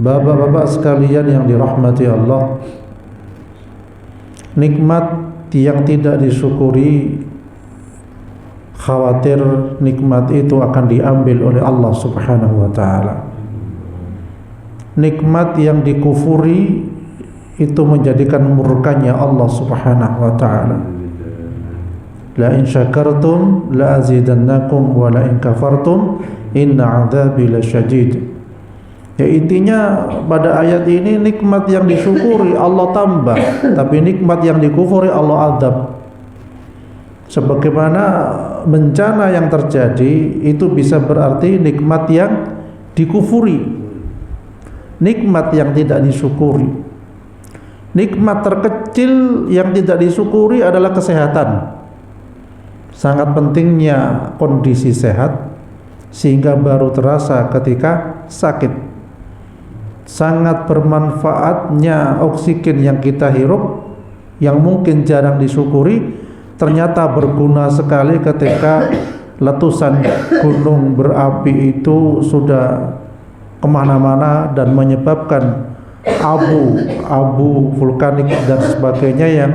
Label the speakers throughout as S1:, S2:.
S1: Bapak-bapak sekalian yang dirahmati Allah, nikmat yang tidak disyukuri, khawatir nikmat itu akan diambil oleh Allah Subhanahu wa ta'ala. Nikmat yang dikufuri itu menjadikan murkanya Allah Subhanahu wa ta'ala. La in syakartum la azidannakum wa la in kafartum inna adzabi lasyadid. Ya, intinya pada ayat ini nikmat yang disyukuri Allah tambah, tapi nikmat yang dikufuri Allah azab. Sebagaimana bencana yang terjadi itu bisa berarti nikmat yang dikufuri, nikmat yang tidak disyukuri. Nikmat terkecil yang tidak disyukuri adalah kesehatan. Sangat pentingnya kondisi sehat sehingga baru terasa ketika sakit. Sangat bermanfaatnya oksigen yang kita hirup yang mungkin jarang disyukuri, ternyata berguna sekali ketika letusan gunung berapi itu sudah kemana-mana dan menyebabkan abu vulkanik dan sebagainya yang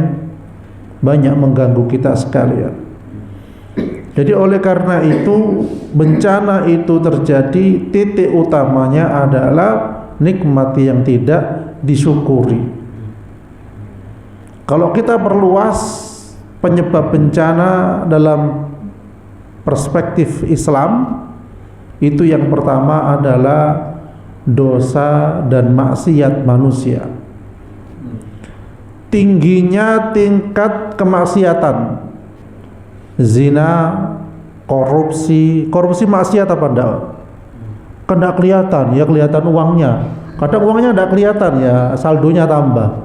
S1: banyak mengganggu kita sekalian. Jadi oleh karena itu bencana itu terjadi, titik utamanya adalah nikmat yang tidak disyukuri. Kalau kita perluas penyebab bencana dalam perspektif Islam, itu yang pertama adalah dosa dan maksiat manusia. Tingginya tingkat kemaksiatan, zina, korupsi maksiat apa enggak? Kan enggak kelihatan, ya kelihatan uangnya. Kadang uangnya enggak kelihatan, ya saldonya tambah.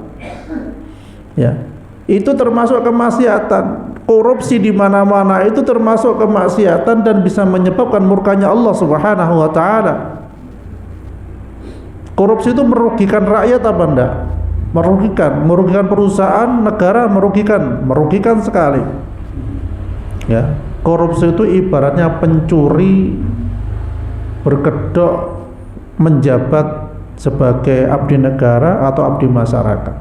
S1: Ya. Itu termasuk kemaksiatan. Korupsi di mana-mana itu termasuk kemaksiatan dan bisa menyebabkan murkanya Allah Subhanahu wa taala. Korupsi itu merugikan rakyat apa enggak? Merugikan perusahaan, negara, merugikan sekali. Ya, korupsi itu ibaratnya pencuri berkedok menjabat sebagai abdi negara atau abdi masyarakat.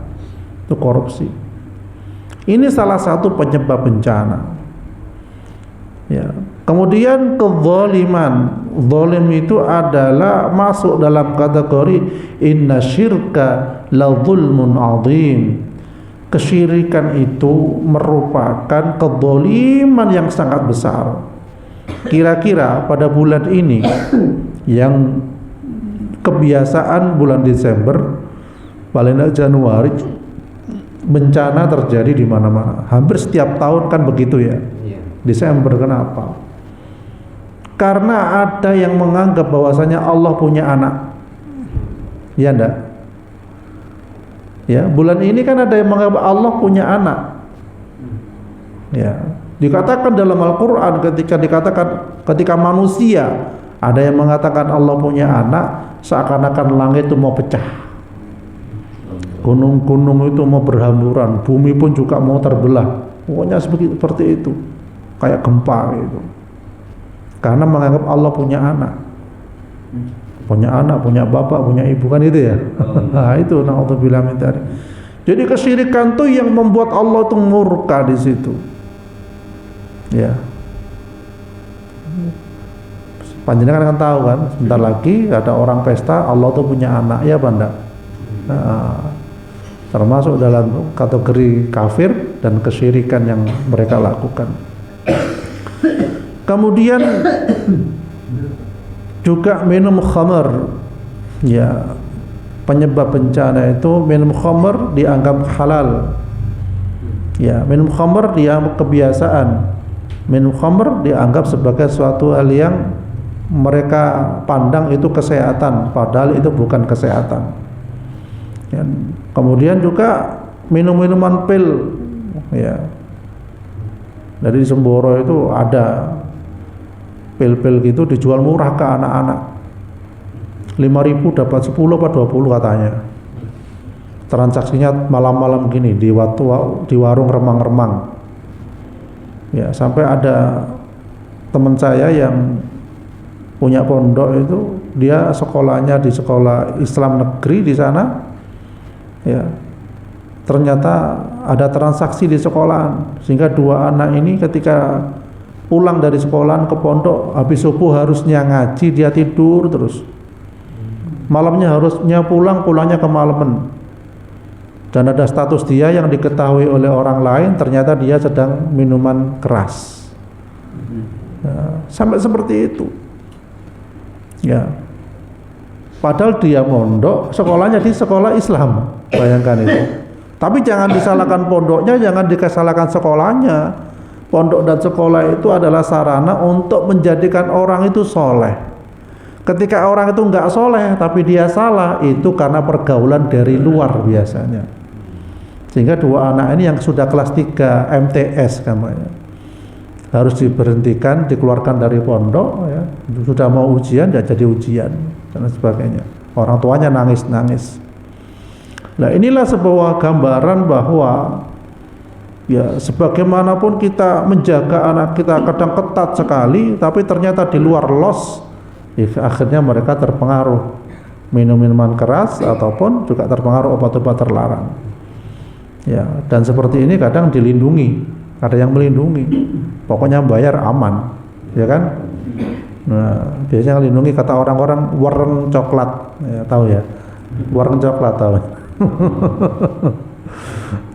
S1: Itu korupsi. Ini salah satu penyebab bencana. Ya. Kemudian kezaliman. Zalim itu adalah masuk dalam kategori inna syirka la zulmun azim. Kesyirikan itu merupakan kezaliman yang sangat besar. Kira-kira pada bulan ini yang kebiasaan bulan Desember, paling tidak Januari, bencana terjadi di mana-mana. Hampir setiap tahun kan begitu ya. Desember, kenapa? Karena ada yang menganggap bahwasanya Allah punya anak. Ya enggak? Ya, bulan ini kan ada yang menganggap Allah punya anak. Ya, dikatakan dalam Al-Qur'an ketika manusia ada yang mengatakan Allah punya anak, seakan-akan langit itu mau pecah. Gunung-gunung itu mau berhamburan, bumi pun juga mau terbelah. Pokoknya seperti itu. Kayak gempa gitu. Karena menganggap Allah punya anak. Punya bapak, punya ibu, kan itu ya. Nah, itu naudzubillah min dzalik. Jadi kesyirikan tuh yang membuat Allah tuh murka di situ. Ya. Panjenengan kan tahu kan, sebentar lagi ada orang pesta Allah tuh punya anak, ya Banda. Nah, termasuk dalam kategori kafir dan kesyirikan yang mereka lakukan. Kemudian juga minum khamar. Ya, penyebab bencana itu minum khamar dianggap halal. Ya, minum khamar dianggap kebiasaan. Minum khamar dianggap sebagai suatu hal yang mereka pandang itu kesehatan, padahal itu bukan kesehatan. Ya, kemudian juga minum-minuman pil. Ya, dari Semboro itu ada pil-pil gitu dijual murah ke anak-anak. 5.000 dapat 10 apa 20 katanya. Transaksinya malam-malam gini di warung remang-remang. Ya, sampai ada teman saya yang punya pondok itu dia sekolahnya di sekolah Islam negeri di sana, ya ternyata ada transaksi di sekolahan sehingga dua anak ini ketika pulang dari sekolahan ke pondok habis subuh harusnya ngaji, dia tidur terus, malamnya harusnya pulangnya kemalaman, dan ada status dia yang diketahui oleh orang lain, ternyata dia sedang minuman keras. Ya, sampai seperti itu. Ya, padahal dia mondok, sekolahnya di sekolah Islam, bayangkan itu. Tapi jangan disalahkan pondoknya, jangan disalahkan sekolahnya. Pondok dan sekolah itu adalah sarana untuk menjadikan orang itu soleh. Ketika orang itu nggak soleh, tapi dia salah, itu karena pergaulan dari luar biasanya. Sehingga dua anak ini yang sudah kelas 3 MTS namanya, harus diberhentikan, dikeluarkan dari pondok, ya. Sudah mau ujian, tidak jadi ujian dan sebagainya. Orang tuanya nangis-nangis. Nah, inilah sebuah gambaran bahwa ya sebagaimanapun kita menjaga anak kita kadang ketat sekali, tapi ternyata di luar los, ya, akhirnya mereka terpengaruh minuman keras ataupun juga terpengaruh obat-obat terlarang. Ya, dan seperti ini kadang dilindungi. Ada yang melindungi, pokoknya bayar aman, ya kan? Nah, biasanya melindungi kata orang-orang wareng coklat, ya, tahu ya? Wareng coklat tahu?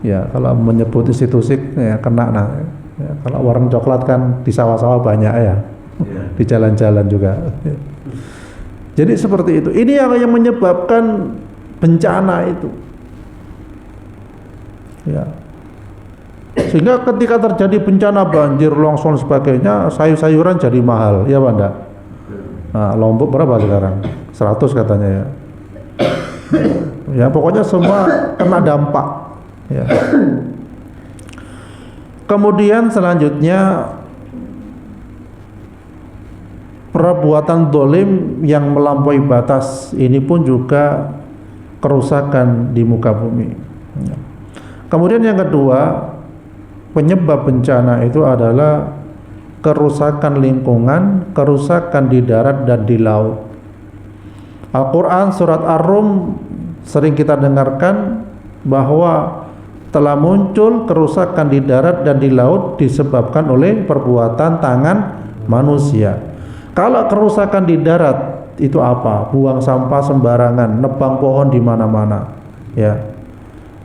S1: Ya, kalau menyebut institusi ya kena. Nah, ya, kalau wareng coklat kan di sawah-sawah banyak ya, di jalan-jalan juga. Jadi seperti itu. Ini yang menyebabkan bencana itu. Ya. Sehingga ketika terjadi bencana banjir, longsor dan sebagainya, sayur-sayuran jadi mahal, ya Pak Ndak? Nah, Lombok berapa sekarang? 100 katanya ya. Ya pokoknya semua kena dampak. Ya. Kemudian selanjutnya perbuatan dolim yang melampaui batas ini pun juga kerusakan di muka bumi. Ya. Kemudian yang kedua, penyebab bencana itu adalah kerusakan lingkungan, kerusakan di darat dan di laut. Al-Quran surat Ar-Rum sering kita dengarkan bahwa telah muncul kerusakan di darat dan di laut disebabkan oleh perbuatan tangan manusia. Kalau kerusakan di darat itu apa? Buang sampah sembarangan, nebang pohon di mana-mana. Ya,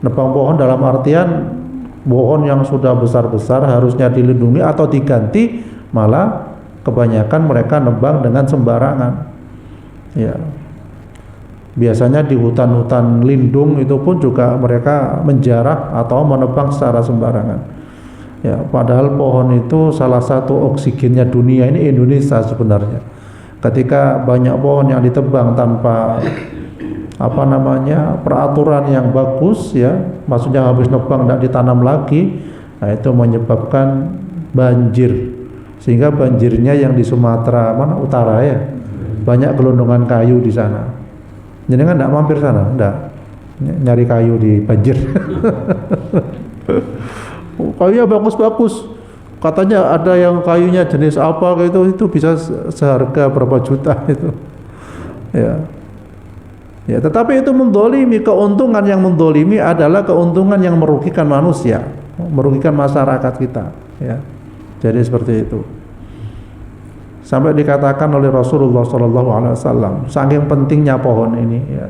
S1: nebang pohon dalam artian pohon yang sudah besar-besar harusnya dilindungi atau diganti, malah kebanyakan mereka nebang dengan sembarangan. Ya, biasanya di hutan-hutan lindung itu pun juga mereka menjarah atau menebang secara sembarangan. Ya, padahal pohon itu salah satu oksigennya dunia ini Indonesia sebenarnya. Ketika banyak pohon yang ditebang tanpa peraturan yang bagus, ya, maksudnya habis nebang tidak ditanam lagi, nah itu menyebabkan banjir. Sehingga banjirnya yang di Sumatera utara ya, banyak gelondongan kayu di sana. Jadi kan tidak mampir sana, tidak nyari kayu di banjir. Kayunya bagus-bagus, katanya ada yang kayunya jenis apa itu bisa seharga berapa juta itu. Ya. Ya, tetapi itu mendolimi. Keuntungan yang mendolimi adalah keuntungan yang merugikan manusia, merugikan masyarakat kita. Ya, jadi seperti itu. Sampai dikatakan oleh Rasulullah SAW, saking pentingnya pohon ini, ya,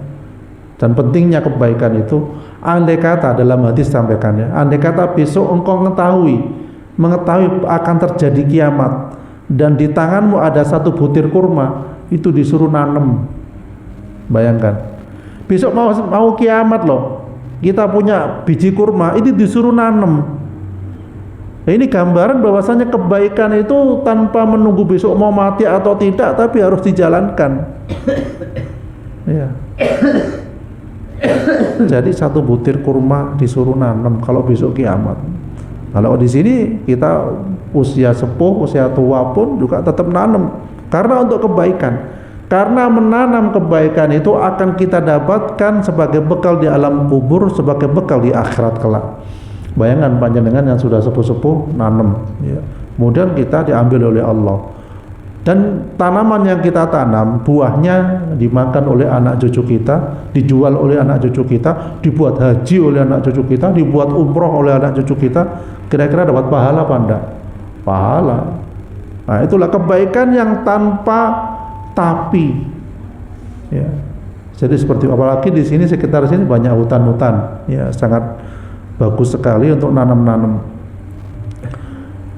S1: dan pentingnya kebaikan itu. Andai kata dalam hadis sampaikannya, andai kata besok engkau mengetahui akan terjadi kiamat, dan di tanganmu ada satu butir kurma, itu disuruh nanam. Bayangkan, besok mau kiamat loh, kita punya biji kurma, itu disuruh nanam. Nah, ini gambaran bahwasanya kebaikan itu tanpa menunggu besok mau mati atau tidak, tapi harus dijalankan. Ya. Jadi satu butir kurma disuruh nanam kalau besok kiamat. Kalau di sini kita usia sepuh, usia tua pun juga tetap nanam, karena untuk kebaikan. Karena menanam kebaikan itu akan kita dapatkan sebagai bekal di alam kubur, sebagai bekal di akhirat kelak. Bayangkan panjenengan yang sudah sepuh-sepuh nanam, ya. Kemudian kita diambil oleh Allah. Dan tanaman yang kita tanam, buahnya dimakan oleh anak cucu kita, dijual oleh anak cucu kita, dibuat haji oleh anak cucu kita, dibuat umroh oleh anak cucu kita. Kira-kira dapat pahala apa enggak? Pahala. Nah, itulah kebaikan yang tanpa tapi. Ya. Jadi seperti apalagi di sini sekitar sini banyak hutan-hutan, ya sangat bagus sekali untuk nanam-nanam.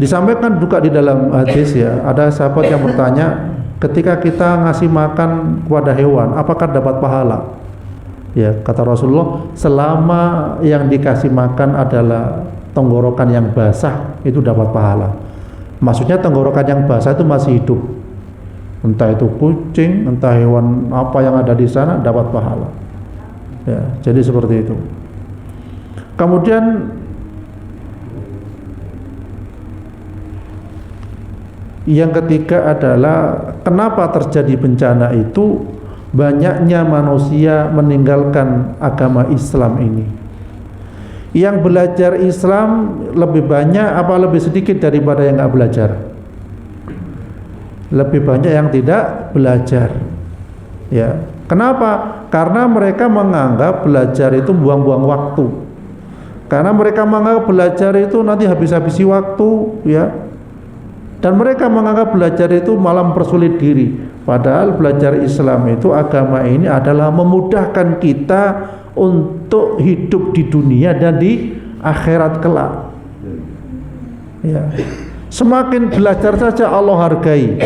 S1: Disampaikan juga di dalam hadis, ya, ada sahabat yang bertanya, ketika kita ngasih makan kepada hewan, apakah dapat pahala? Ya, kata Rasulullah, selama yang dikasih makan adalah tenggorokan yang basah, itu dapat pahala. Maksudnya tenggorokan yang basah itu masih hidup. Entah itu kucing, entah hewan apa yang ada di sana, dapat pahala. Ya, jadi seperti itu. Kemudian yang ketiga adalah kenapa terjadi bencana itu, banyaknya manusia meninggalkan agama Islam ini. Yang belajar Islam lebih banyak apa lebih sedikit daripada yang nggak belajar? Lebih banyak yang tidak belajar. Ya, kenapa? Karena mereka menganggap belajar itu buang-buang waktu. Karena mereka menganggap belajar itu nanti habis-habisi waktu, ya. Dan mereka menganggap belajar itu malah mempersulit diri. Padahal belajar Islam itu, agama ini adalah memudahkan kita untuk hidup di dunia dan di akhirat kelak. Ya. Semakin belajar saja Allah hargai.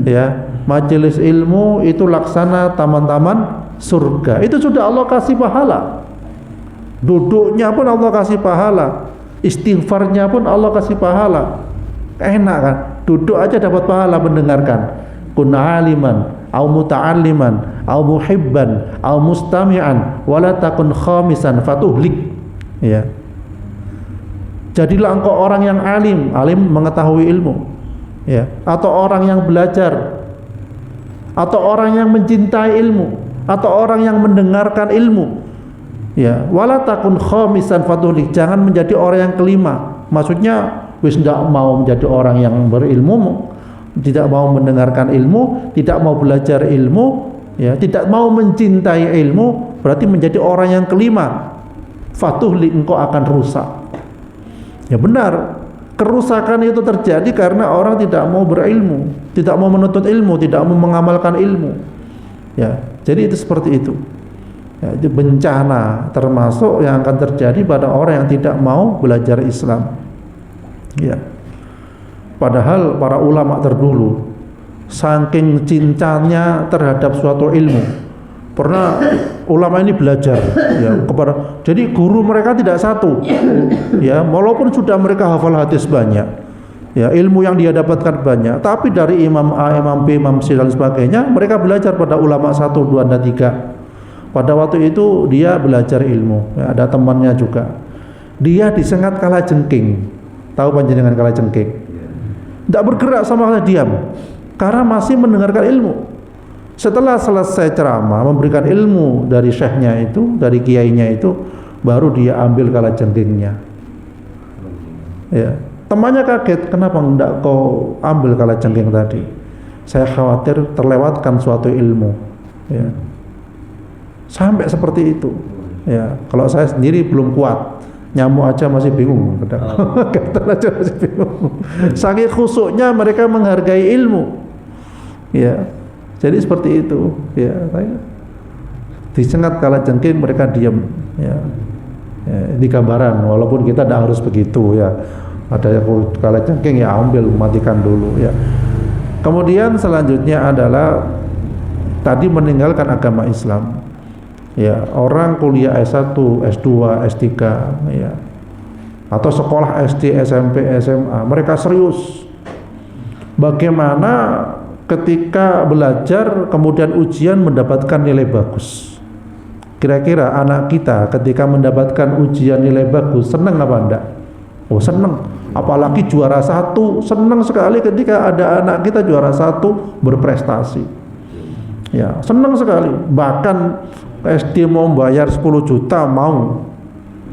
S1: Ya, majelis ilmu itu laksana taman-taman surga. Itu sudah Allah kasih pahala. Duduknya pun Allah kasih pahala. Istighfarnya pun Allah kasih pahala. Enak kan? Duduk aja dapat pahala mendengarkan. Kun aliman, au muta'alliman, au muhibban, au mustami'an, wala takun khamisan fatuhlik. Ya. Jadilah engkau orang yang alim, alim mengetahui ilmu. Ya, atau orang yang belajar, atau orang yang mencintai ilmu, atau orang yang mendengarkan ilmu. Ya, wala takun khamisan fatuhlik. Jangan menjadi orang yang kelima. Maksudnya wis tidak mau menjadi orang yang berilmu, tidak mau mendengarkan ilmu, tidak mau belajar ilmu, ya, tidak mau mencintai ilmu, berarti menjadi orang yang kelima. Fatuhli, engkau akan rusak. Ya benar, kerusakan itu terjadi karena orang tidak mau berilmu, tidak mau menuntut ilmu, tidak mau mengamalkan ilmu. Ya, jadi itu seperti itu. Ya, itu bencana termasuk yang akan terjadi pada orang yang tidak mau belajar Islam. Ya. Padahal para ulama terdahulu saking cintanya terhadap suatu ilmu, pernah ulama ini belajar, ya, kepada, jadi guru mereka tidak satu, ya, walaupun sudah mereka hafal hadis banyak, ya, ilmu yang dia dapatkan banyak, tapi dari imam A, imam B, imam C dan sebagainya, mereka belajar pada ulama 1, 2, dan 3. Pada waktu itu dia belajar ilmu, ya, ada temannya juga, dia disengat kalajengking. Tahu panjenengan kalajengking? Tidak bergerak sama sekali, diam, karena masih mendengarkan ilmu. Setelah selesai ceramah memberikan ilmu dari syekhnya itu, dari kiainya itu, baru dia ambil kalajengkingnya. Ya, temannya kaget, kenapa tidak kau ambil kalajengking tadi? Saya khawatir terlewatkan suatu ilmu. Ya, sampai seperti itu. Ya, kalau saya sendiri belum kuat. Nyamuk aja masih bingung, kata aja masih bingung. Saking khusyuknya mereka menghargai ilmu. Ya, jadi seperti itu. Ya, disengat kalajengking mereka diam. Ya, ya, di gambaran. Walaupun kita tidak harus begitu. Ya, ada yang kalajengking ya ambil, matikan dulu. Ya. Kemudian selanjutnya adalah tadi meninggalkan agama Islam. Ya, orang kuliah S1, S2, S3, ya, atau sekolah SD, SMP, SMA, mereka serius. Bagaimana ketika belajar kemudian ujian mendapatkan nilai bagus? Kira-kira anak kita ketika mendapatkan ujian nilai bagus senang apa enggak? Oh, senang. Apalagi juara 1, senang sekali ketika ada anak kita juara 1 berprestasi. Ya, senang sekali. Bahkan SD mau bayar 10 juta mau,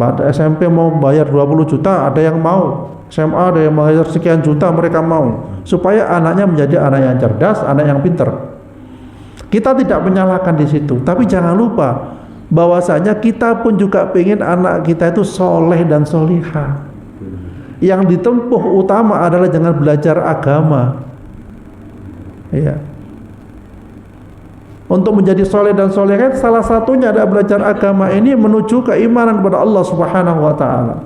S1: pada SMP mau bayar 20 juta ada yang mau. SMA ada yang mengajar sekian juta, mereka mau supaya anaknya menjadi anak yang cerdas, anak yang pinter. Kita tidak menyalahkan di situ, tapi jangan lupa bahwasanya kita pun juga pengen anak kita itu soleh dan solihah. Yang ditempuh utama adalah jangan belajar agama, ya. Untuk menjadi soleh dan solehah, salah satunya adalah belajar agama ini menuju keimanan kepada Allah Subhanahu wa ta'ala.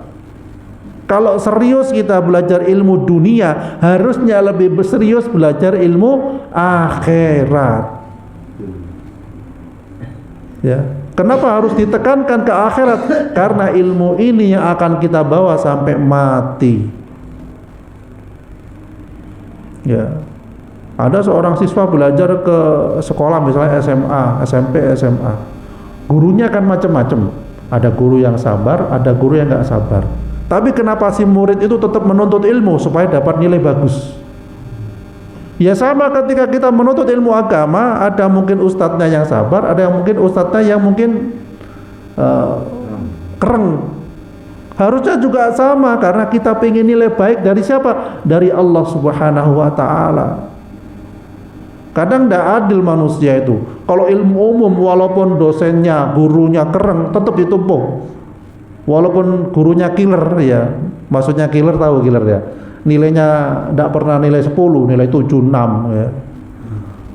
S1: Kalau serius kita belajar ilmu dunia, harusnya lebih serius belajar ilmu akhirat. Ya, kenapa harus ditekankan ke akhirat? Karena ilmu ini yang akan kita bawa sampai mati. Ya. Ada seorang siswa belajar ke sekolah misalnya SMA, SMP, SMA. Gurunya kan macam-macam. Ada guru yang sabar, ada guru yang nggak sabar. Tapi kenapa si murid itu tetap menuntut ilmu supaya dapat nilai bagus? Ya sama ketika kita menuntut ilmu agama, ada mungkin ustadznya yang sabar, ada yang mungkin ustadznya yang mungkin kereng. Harusnya juga sama, karena kita pengen nilai baik dari siapa? Dari Allah Subhanahu wa ta'ala. Kadang tidak adil manusia itu. Kalau ilmu umum, walaupun dosennya, gurunya kereng, tetap ditumpuk. Walaupun gurunya killer, ya, maksudnya killer, tahu killer ya, nilainya tidak pernah nilai 10, nilai 7, 6 ya.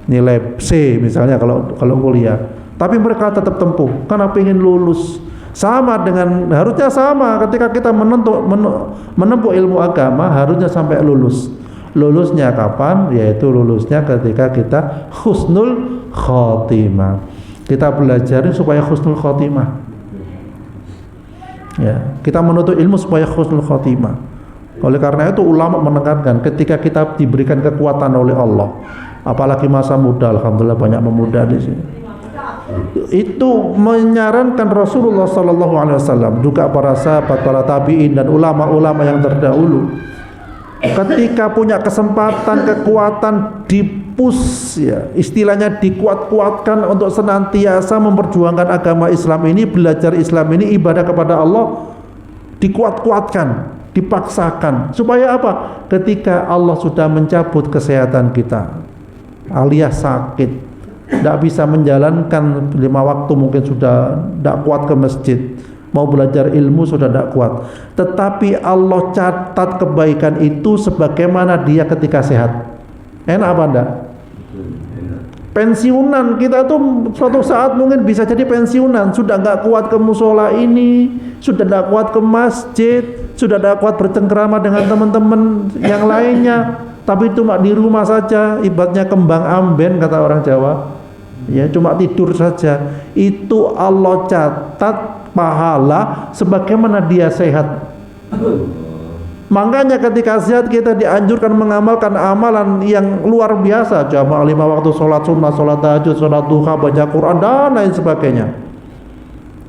S1: Nilai C misalnya kalau kuliah. Tapi mereka tetap tempuh karena pengen lulus. Sama dengan, harusnya sama ketika kita menempuh ilmu agama, harusnya sampai lulus. Lulusnya kapan? Yaitu lulusnya ketika kita husnul khotimah. Kita belajarin supaya husnul khotimah. Ya, kita menuntut ilmu supaya husnul khotimah. Oleh karena itu ulama menekankan ketika kita diberikan kekuatan oleh Allah, apalagi masa muda, alhamdulillah banyak pemuda di sini. Itu menyarankan Rasulullah SAW, juga para sahabat, para tabi'in dan ulama-ulama yang terdahulu, ketika punya kesempatan, kekuatan, dipus ya, istilahnya dikuat-kuatkan untuk senantiasa memperjuangkan agama Islam ini, belajar Islam ini, ibadah kepada Allah, dikuat-kuatkan, dipaksakan. Supaya apa? Ketika Allah sudah mencabut kesehatan kita, alias sakit, tidak bisa menjalankan 5 waktu, mungkin sudah tidak kuat ke masjid, mau belajar ilmu sudah tidak kuat, tetapi Allah catat kebaikan itu sebagaimana dia ketika sehat. Enak apa enggak? Pensiunan kita tuh suatu saat mungkin bisa jadi pensiunan, sudah nggak kuat ke musola ini, sudah tidak kuat ke masjid, sudah tidak kuat bercengkrama dengan teman-teman yang lainnya, tapi cuma di rumah saja, ibaratnya kembang amben kata orang Jawa, ya cuma tidur saja. Itu Allah catat pahala sebagaimana dia sehat. Makanya ketika sehat kita dianjurkan mengamalkan amalan yang luar biasa, jamaah 5 waktu, sholat sunnah, sholat tahajud, sholat duha, baca Quran dan lain sebagainya.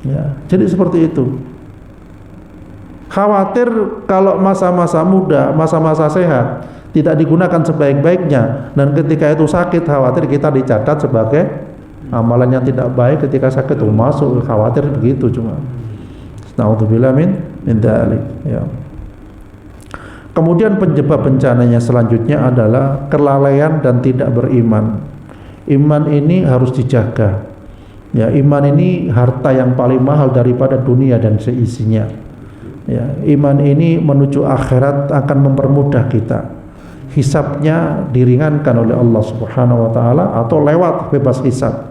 S1: Ya, jadi seperti itu. Khawatir kalau masa-masa muda, masa-masa sehat tidak digunakan sebaik-baiknya, dan ketika itu sakit, khawatir kita dicatat sebagai amalan yang tidak baik ketika sakit. Masuk, khawatir begitu. Cuma naudzubillah min dzalik, ya. Kemudian penyebab bencananya selanjutnya adalah kelalaian dan tidak beriman. Iman ini harus dijaga. Ya, iman ini harta yang paling mahal daripada dunia dan seisinya. Ya, iman ini menuju akhirat akan mempermudah kita. Hisabnya diringankan oleh Allah Subhanahu wa taala atau lewat bebas hisab.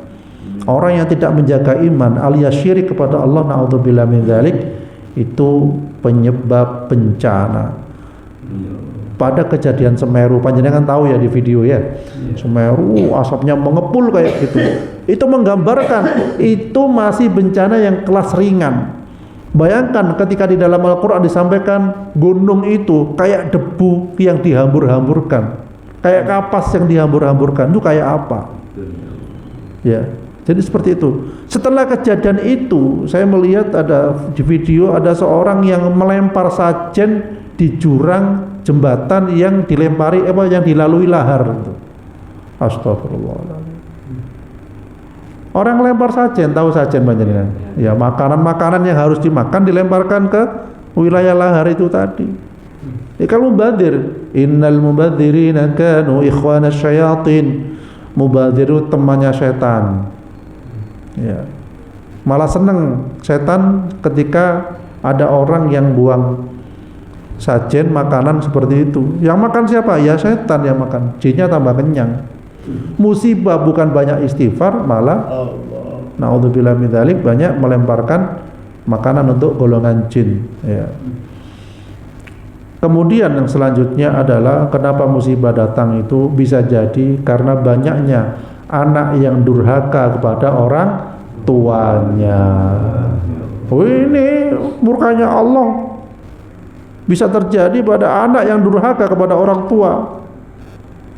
S1: Orang yang tidak menjaga iman alias syirik kepada Allah, naudzubillah min dzalik, itu penyebab bencana. Pada kejadian Semeru, panjenengan tahu ya di video ya, Semeru asapnya mengepul kayak gitu. Itu menggambarkan itu masih bencana yang kelas ringan. Bayangkan ketika di dalam Al-Quran disampaikan gunung itu kayak debu yang dihambur-hamburkan, kayak kapas yang dihambur-hamburkan, itu kayak apa? Ya, jadi seperti itu. Setelah kejadian itu, saya melihat ada di video ada seorang yang melempar sajen di jurang jembatan yang dilempari yang dilalui lahar itu. Astagfirullahaladzim. Orang lempar sajen, tahu sajen panjenengan? Ya, makanan-makanan yang harus dimakan dilemparkan ke wilayah lahar itu tadi. Kalau mubadir, innal mubadzirina kanu ikhwana syayatin. Mubadir itu temannya setan. Ya. Malah seneng setan ketika ada orang yang buang sajen makanan seperti itu. Yang makan siapa? Ya setan yang makan. Jinnya tambah kenyang. Musibah bukan banyak istighfar, malah naudzubillah min dzalik, banyak melemparkan makanan untuk golongan jin. Ya. Kemudian yang selanjutnya adalah kenapa musibah datang itu bisa jadi karena banyaknya anak yang durhaka kepada orang tuanya. Oh, ini murkanya Allah bisa terjadi pada anak yang durhaka kepada orang tua,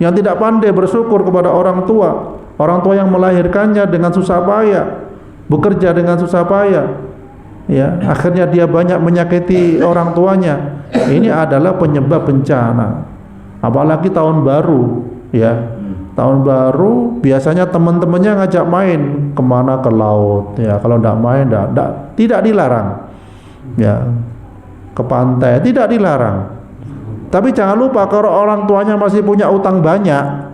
S1: yang tidak pandai bersyukur kepada orang tua yang melahirkannya dengan susah payah, bekerja dengan susah payah. Ya, akhirnya dia banyak menyakiti orang tuanya. Ini adalah penyebab bencana. Apalagi tahun baru, ya. Tahun baru biasanya teman-temannya ngajak main kemana, ke laut. Ya, kalau tidak main, tidak dilarang. Ya, ke pantai tidak dilarang. Tapi jangan lupa kalau orang tuanya masih punya utang banyak,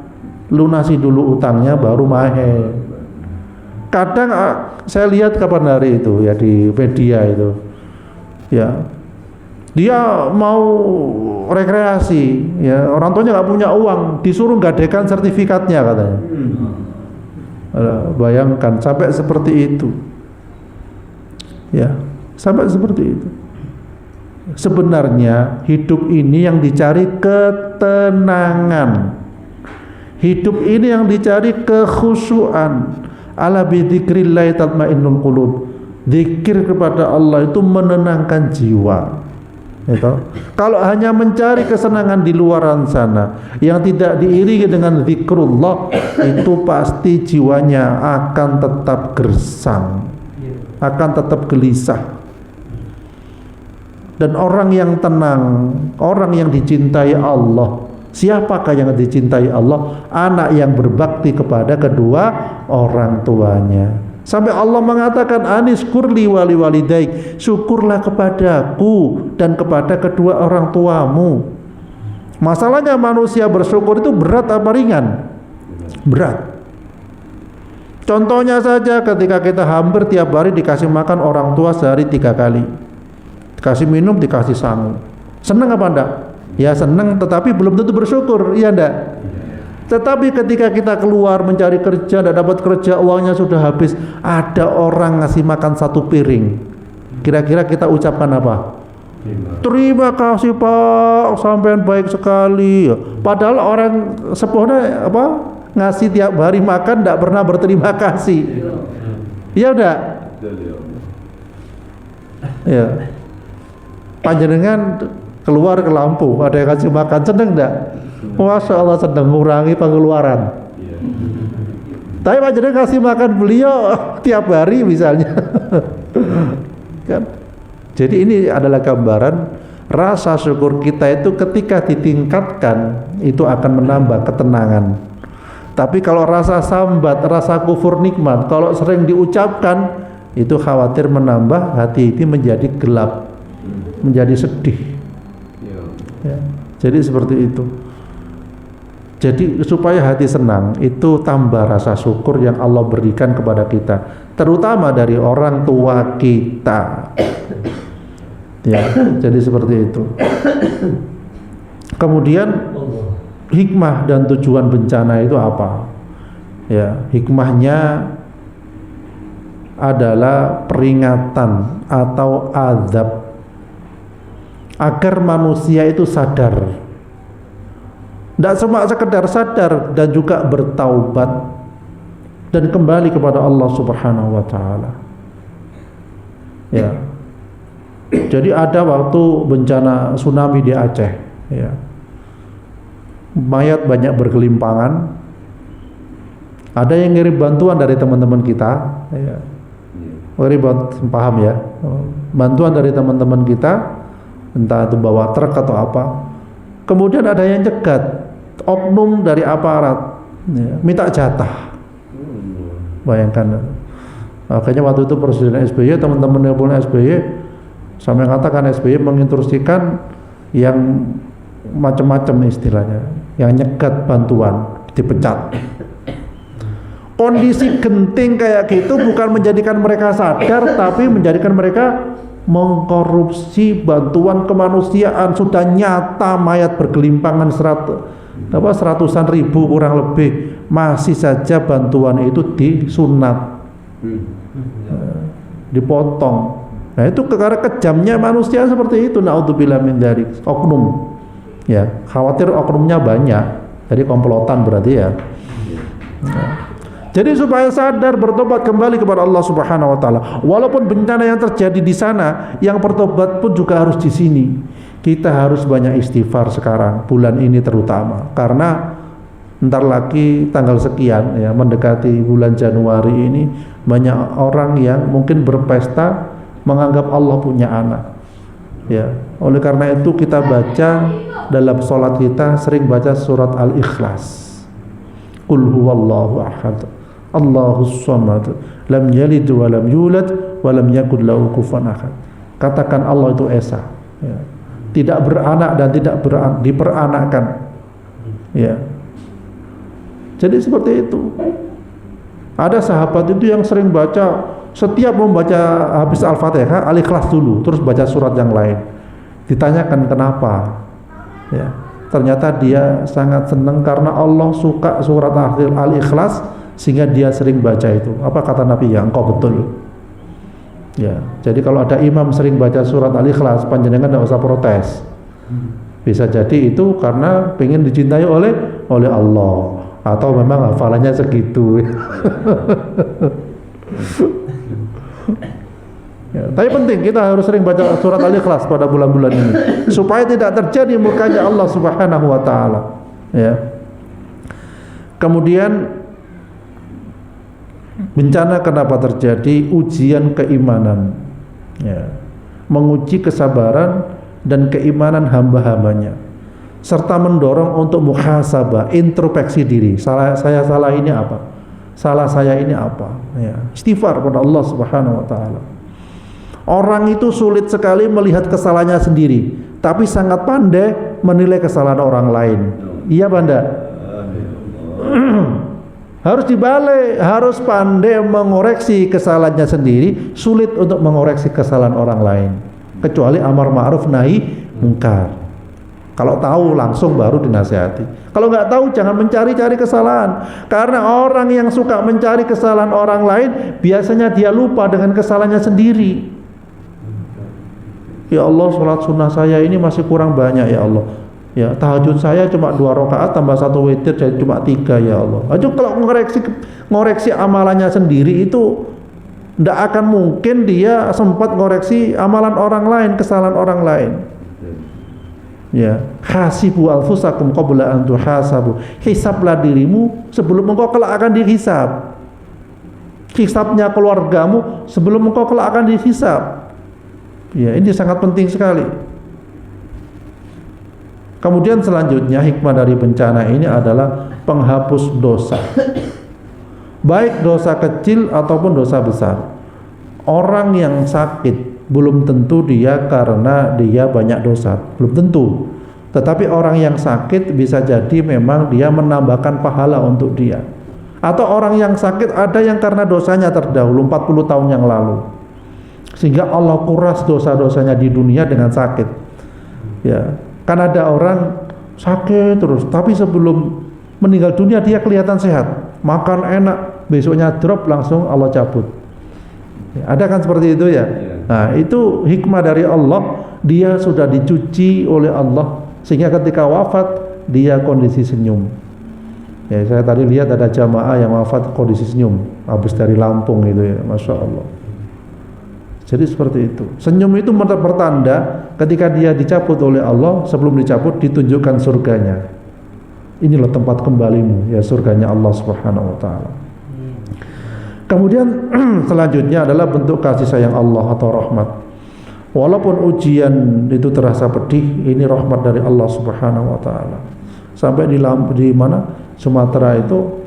S1: lunasi dulu utangnya baru main. Kadang saya lihat kapan hari itu ya di media itu, ya dia mau rekreasi, ya orang tuanya nggak punya uang, disuruh gadekan sertifikatnya katanya. Bayangkan sampai seperti itu, ya sampai seperti itu. Sebenarnya hidup ini yang dicari ketenangan, hidup ini yang dicari kekhusyuan. Ala bidzikrillah tatmainnul qulub. Zikir kepada Allah itu menenangkan jiwa. Itu. Kalau hanya mencari kesenangan di luar sana yang tidak diiringi dengan zikrullah, itu pasti jiwanya akan tetap gersang, akan tetap gelisah. Dan orang yang tenang, orang yang dicintai Allah, siapakah yang dicintai Allah? Anak yang berbakti kepada kedua orang tuanya. Sampai Allah mengatakan aniskurli wali walidaik, syukurlah kepadaku dan kepada kedua orang tuamu. Masalahnya manusia bersyukur itu berat apa ringan? Berat. Contohnya saja ketika kita hampir tiap hari dikasih makan orang tua sehari 3 kali, dikasih minum, dikasih sangu, senang apa enggak? Ya senang, tetapi belum tentu bersyukur, iya enggak? Tetapi ketika kita keluar mencari kerja, tidak dapat kerja, uangnya sudah habis, ada orang ngasih makan 1 piring, kira-kira kita ucapkan apa? Terima kasih Pak, sampean baik sekali. Padahal orang sepuhnya apa ngasih tiap hari makan tidak pernah berterima kasih. Iya udah. Ya. Panjenengan keluar ke Lampung, ada yang kasih makan, seneng enggak? Masya Allah, sedang mengurangi pengeluaran. Tapi panjenengan kasih makan beliau tiap hari misalnya. Kan? Jadi ini adalah gambaran rasa syukur kita itu ketika ditingkatkan itu akan menambah ketenangan. Tapi kalau rasa sambat, rasa kufur nikmat, kalau sering diucapkan itu khawatir menambah hati ini menjadi gelap, menjadi sedih. Ya, jadi seperti itu. Jadi supaya hati senang itu tambah rasa syukur yang Allah berikan kepada kita, terutama dari orang tua kita. Ya, jadi seperti itu. Kemudian hikmah dan tujuan bencana itu apa? Ya, hikmahnya adalah peringatan atau azab agar manusia itu sadar. Tidak cuma sekedar sadar dan juga bertaubat dan kembali kepada Allah Subhanahu wa taala. Ya. Jadi ada waktu bencana tsunami di Aceh, ya. Mayat banyak bergelimpangan. Ada yang ngirim bantuan dari teman-teman kita, ya. Paham ya? Bantuan dari teman-teman kita, entah itu bawa truk atau apa. Kemudian ada yang cegat, oknum dari aparat, ya, minta jatah. Bayangkan. Makanya waktu itu Presiden SBY, teman-teman nelpon SBY, sampai katakan SBY menginstruksikan yang macam-macam istilahnya, yang nyegat bantuan dipecat. Kondisi genting kayak gitu bukan menjadikan mereka sadar, tapi menjadikan mereka mengkorupsi bantuan kemanusiaan. Sudah nyata mayat bergelimpangan seratusan ribu kurang lebih, masih saja bantuan itu disunat, dipotong. Nah itu karena kejamnya manusia seperti itu. Naudzubillah min dzalik. Oknum, ya khawatir oknumnya banyak, jadi komplotan berarti ya. Jadi supaya sadar, bertobat kembali kepada Allah Subhanahu wa taala. Walaupun bencana yang terjadi di sana, yang bertobat pun juga harus di sini. Kita harus banyak istighfar sekarang, bulan ini terutama. Karena ntar lagi tanggal sekian ya, mendekati bulan Januari ini, banyak orang yang mungkin berpesta menganggap Allah punya anak. Ya, oleh karena itu kita baca dalam sholat kita sering baca surat Al-Ikhlas. Qul huwallahu ahad, Allahus samad, lam yalid wa lam yulad wa lam yakul lahu kufuwan ahad. Katakan Allah itu esa, ya. Tidak beranak dan tidak diperanakkan, ya. Jadi seperti itu. Ada sahabat itu yang sering baca, setiap membaca habis Al-Fatihah, Al-Ikhlas dulu, terus baca surat yang lain. Ditanyakan kenapa, ya. Ternyata dia sangat senang karena Allah suka surat akhir Al-Ikhlas, sehingga dia sering baca itu. Apa kata Nabi? Ya, engkau betul. Ya, jadi kalau ada imam sering baca surat Al-Ikhlas, panjenengan tidak usah protes. Bisa jadi itu karena pengen dicintai oleh Allah, atau memang hafalannya segitu. Ya, tapi penting kita harus sering baca surat Al-Ikhlas pada bulan-bulan ini supaya tidak terjadi murkanya Allah Subhanahu wa taala, ya. Kemudian bencana kenapa terjadi? Ujian keimanan, ya. Menguji kesabaran dan keimanan hamba-hambanya, serta mendorong untuk muhasabah, introspeksi diri. Saya salah ini apa? Salah saya ini apa? Ya. Istighfar kepada Allah Subhanahu wa taala. Orang itu sulit sekali melihat kesalahannya sendiri, tapi sangat pandai menilai kesalahan orang lain. Iya, Banda? Harus dibalik, harus pandai mengoreksi kesalahannya sendiri, sulit untuk mengoreksi kesalahan orang lain. Kecuali amar ma'ruf nahi mungkar. Kalau tahu langsung baru dinasihati. Kalau nggak tahu jangan mencari-cari kesalahan. Karena orang yang suka mencari kesalahan orang lain, biasanya dia lupa dengan kesalahannya sendiri. Ya Allah, sholat sunnah saya ini masih kurang banyak ya Allah. Ya, tahajud saya cuma 2 rakaat tambah 1 witir jadi cuma 3 ya Allah. Aduh, kalau ngoreksi amalannya sendiri itu tidak akan mungkin dia sempat ngoreksi amalan orang lain, kesalahan orang lain. Ya, hasibu anfusakum qabla an tuhasabu. Hisablah dirimu sebelum engkau kelak akan dihisab. Hisabnya keluargamu sebelum engkau kelak akan dihisab. Ya, ini sangat penting sekali. Kemudian selanjutnya hikmah dari bencana ini adalah penghapus dosa, baik dosa kecil ataupun dosa besar. Orang yang sakit belum tentu dia karena dia banyak dosa, belum tentu. Tetapi orang yang sakit bisa jadi memang dia menambahkan pahala untuk dia. Atau orang yang sakit ada yang karena dosanya terdahulu 40 tahun yang lalu, sehingga Allah kuras dosa-dosanya di dunia dengan sakit. Ya, kan ada orang sakit terus, tapi sebelum meninggal dunia dia kelihatan sehat, makan enak, besoknya drop langsung Allah cabut. Ya, ada kan seperti itu ya. Nah, itu hikmah dari Allah, dia sudah dicuci oleh Allah sehingga ketika wafat dia kondisi senyum. Ya, saya tadi lihat ada jamaah yang wafat kondisi senyum habis dari Lampung itu ya, Masya Allah. Jadi seperti itu. Senyum itu pertanda ketika dia dicabut oleh Allah, sebelum dicabut ditunjukkan surganya. Ini loh tempat kembalimu, ya surganya Allah Subhanahu wa taala. Kemudian selanjutnya adalah bentuk kasih sayang Allah atau rahmat. Walaupun ujian itu terasa pedih, ini rahmat dari Allah Subhanahu wa taala. Sampai di mana? Sumatera itu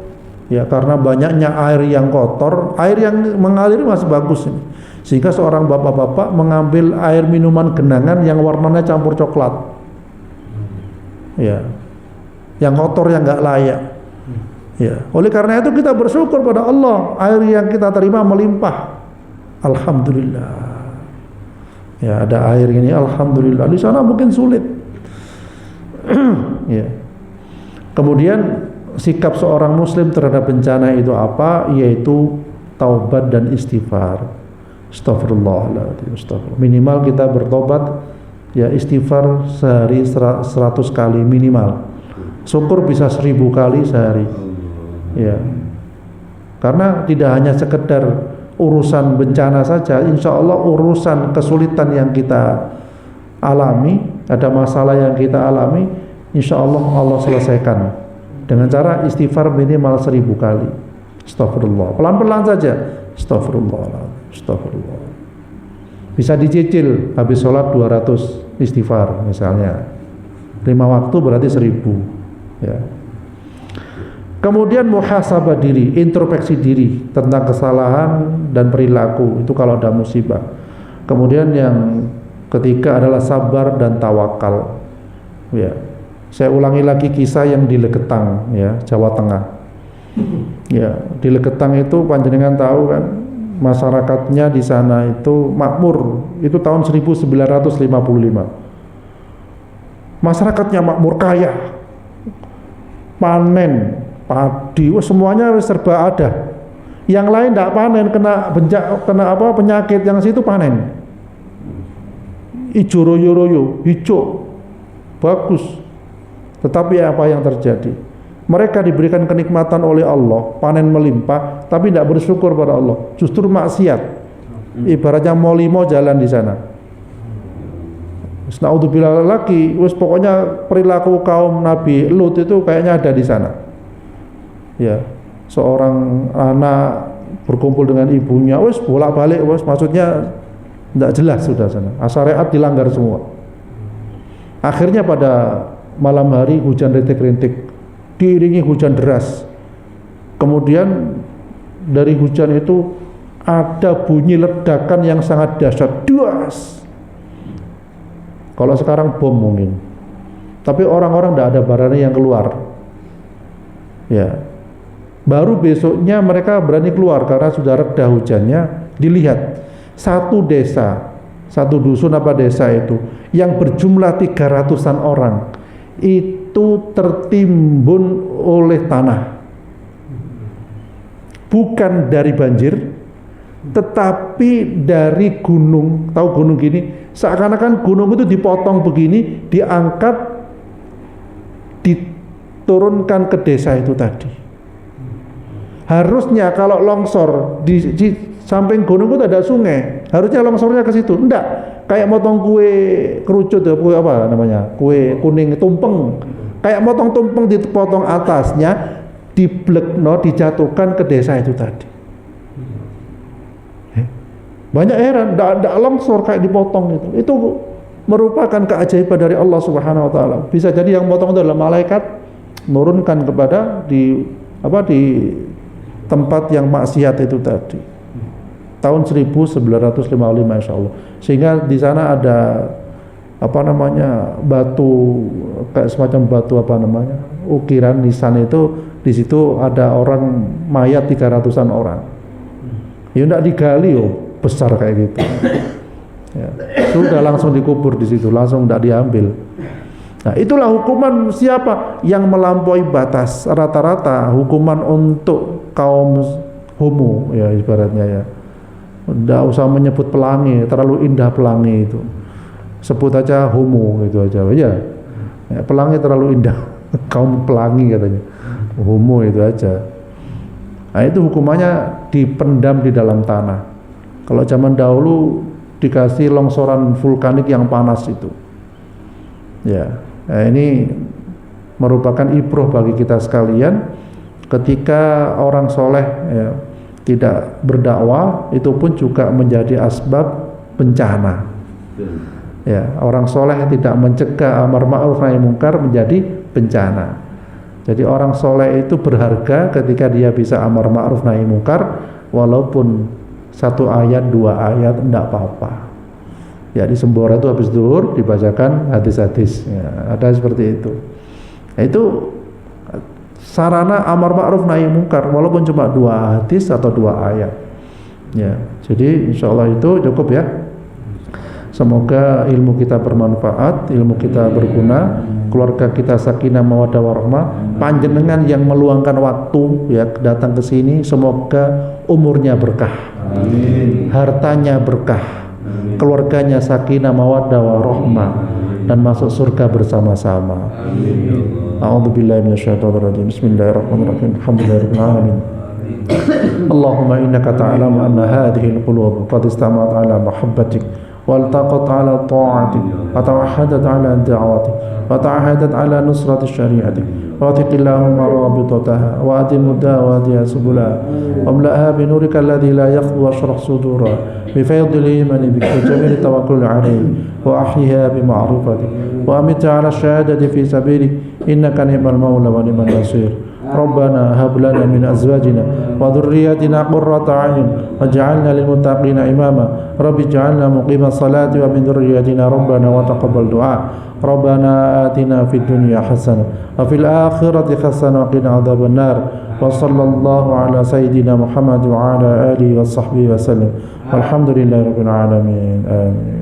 S1: ya, karena banyaknya air yang kotor, air yang mengalir masih bagus ini. Sehingga seorang bapak-bapak mengambil air minuman genangan yang warnanya campur coklat. ya, yang kotor, yang nggak layak. Ya, oleh karena itu kita bersyukur pada Allah, air yang kita terima melimpah. Alhamdulillah. Ya, ada air ini, alhamdulillah. Di sana mungkin sulit. Ya. Kemudian sikap seorang muslim terhadap bencana itu apa? Yaitu taubat dan istighfar. Astagfirullahaladzim, astagfirullah. Minimal kita bertobat, ya, istighfar sehari 100 kali minimal. Syukur bisa 1000 kali sehari. Ya. Karena tidak hanya sekedar urusan bencana saja, insya Allah urusan kesulitan yang kita alami, ada masalah yang kita alami, insya Allah Allah selesaikan dengan cara istighfar minimal 1000 kali. Astagfirullah, pelan-pelan saja. Astagfirullah, astagfirullah. Bisa dicicil, habis sholat 200 istighfar misalnya, 5 waktu berarti 1000. Ya. Kemudian muhasabah diri, introspeksi diri tentang kesalahan dan perilaku, itu kalau ada musibah. Kemudian yang ketiga adalah sabar dan tawakal. Ya, saya ulangi lagi kisah yang di Leketang, ya, Jawa Tengah. Ya, di Leketang itu panjenengan tahu kan, masyarakatnya di sana itu makmur, itu tahun 1955. Masyarakatnya makmur, kaya, panen padi, semuanya serba ada. Yang lain tidak panen, kena penyakit, yang situ panen. Ijo royo-royo, hijau, bagus. Tetapi apa yang terjadi? Mereka diberikan kenikmatan oleh Allah, panen melimpah, tapi tidak bersyukur pada Allah. Justru maksiat. Ibaratnya mau limo jalan di sana. Naudzubillah lagi, pokoknya perilaku kaum Nabi Lut itu kayaknya ada di sana. Ya, seorang anak berkumpul dengan ibunya, bolak-balik, maksudnya tidak jelas sudah sana. Syariat dilanggar semua. Akhirnya pada malam hari hujan rintik-rintik, diiringi hujan deras. Kemudian dari hujan itu ada bunyi ledakan yang sangat dahsyat, duas. Kalau sekarang bom mungkin, tapi orang-orang tidak ada barangnya yang keluar. Ya. Baru besoknya mereka berani keluar karena sudah reda hujannya. Dilihat satu desa, satu dusun apa desa itu yang berjumlah 300-an orang itu tertimbun oleh tanah, bukan dari banjir tetapi dari gunung. Tahu gunung gini, seakan-akan gunung itu dipotong begini, diangkat, diturunkan ke desa itu tadi. Harusnya kalau longsor di samping gunung itu ada sungai, harusnya longsornya ke situ. Enggak, kayak motong kue kerucut, kue apa namanya, kue kuning tumpeng, kayak motong tumpeng dipotong atasnya, diblekno, dijatuhkan ke desa itu tadi. Banyak heran, enggak longsor kayak dipotong itu. Itu merupakan keajaiban dari Allah Subhanahu Wa Taala. Bisa jadi yang motong itu adalah malaikat menurunkan kepada di tempat yang maksiat itu tadi. Tahun 1955 insyaallah. Sehingga di sana ada apa namanya, batu kayak semacam batu apa namanya, ukiran nisan itu, di situ ada orang mayat 300-an orang. Ya enggak digali besar kayak gitu. Ya, sudah langsung dikubur di situ, langsung enggak diambil. Nah, itulah hukuman siapa yang melampaui batas. Rata-rata hukuman untuk kaum homo, ya ibaratnya, ya. Tidak usah menyebut pelangi, terlalu indah pelangi itu. Sebut aja homo gitu aja. Ya, pelangi terlalu indah. Kaum pelangi katanya. Homo itu aja. Nah, itu hukumannya dipendam di dalam tanah. Kalau zaman dahulu dikasih longsoran vulkanik yang panas itu. Ya. Nah, ini merupakan ibroh bagi kita sekalian. Ketika orang soleh, ya, tidak berdakwah, itu pun juga menjadi asbab bencana. Ya, orang soleh tidak mencegah amar ma'ruf nahi munkar menjadi bencana. Jadi orang soleh itu berharga ketika dia bisa amar ma'ruf nahi munkar, walaupun 1 ayat 2 ayat tidak apa-apa. Ya, di Sembora itu habis zuhur dibacakan hadis-hadis, ya, ada seperti itu. Itu sarana amar ma'ruf nahi mungkar walaupun cuma 2 hadis atau 2 ayat. Ya, jadi insyaallah itu cukup ya. Semoga ilmu kita bermanfaat, ilmu kita berguna, keluarga kita sakinah mawaddah warahmah, panjenengan yang meluangkan waktu ya datang ke sini semoga umurnya berkah. Amin. Hartanya berkah. Amin. Keluarganya sakinah mawaddah warahmah dan masuk surga bersama-sama. Amin. A'udzubillahi minasyaitonir rajim. Bismillahirrahmanirrahim. Alhamdulillahirabbil alamin. Allahumma innaka ta'lamu anna hadhihi al-qulub qad istamat ala mahabbatik والتقت على طاعتك وتوحدت على دعوتك وتعهدت على نصرة شريعتك وثق اللهم رابطتها وأدم دعواتها سبلها واملأها بنورك الذي لا يخفو واشرح صدورها بفيض الإيمان بك وجميل التوكل عليك وأحيها بمعروفتك وأمتها على الشهادة في سبيلك إنك نعم المولى ونعم النصير ربنا هب لنا من أزواجنا وذرياتنا قرة أعين واجعلنا للمتقين إماما رب اجعلنا مقيم الصلاة ومن ذرياتنا ربنا وتقبل دعاء ربنا آتنا في الدنيا حسنة وفي الآخرة حسنة وقنا عذاب النار وصلى الله على سيدنا محمد وعلى آله وصحبه وسلم والحمد لله رب العالمين آمين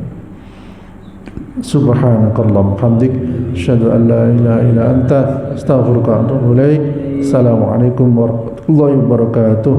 S1: Subhanakallahumma hamdik asyhadu an la ilaha illa anta astaghfiruka wa atubu ilaik. Assalamualaikum warahmatullahi wabarakatuh.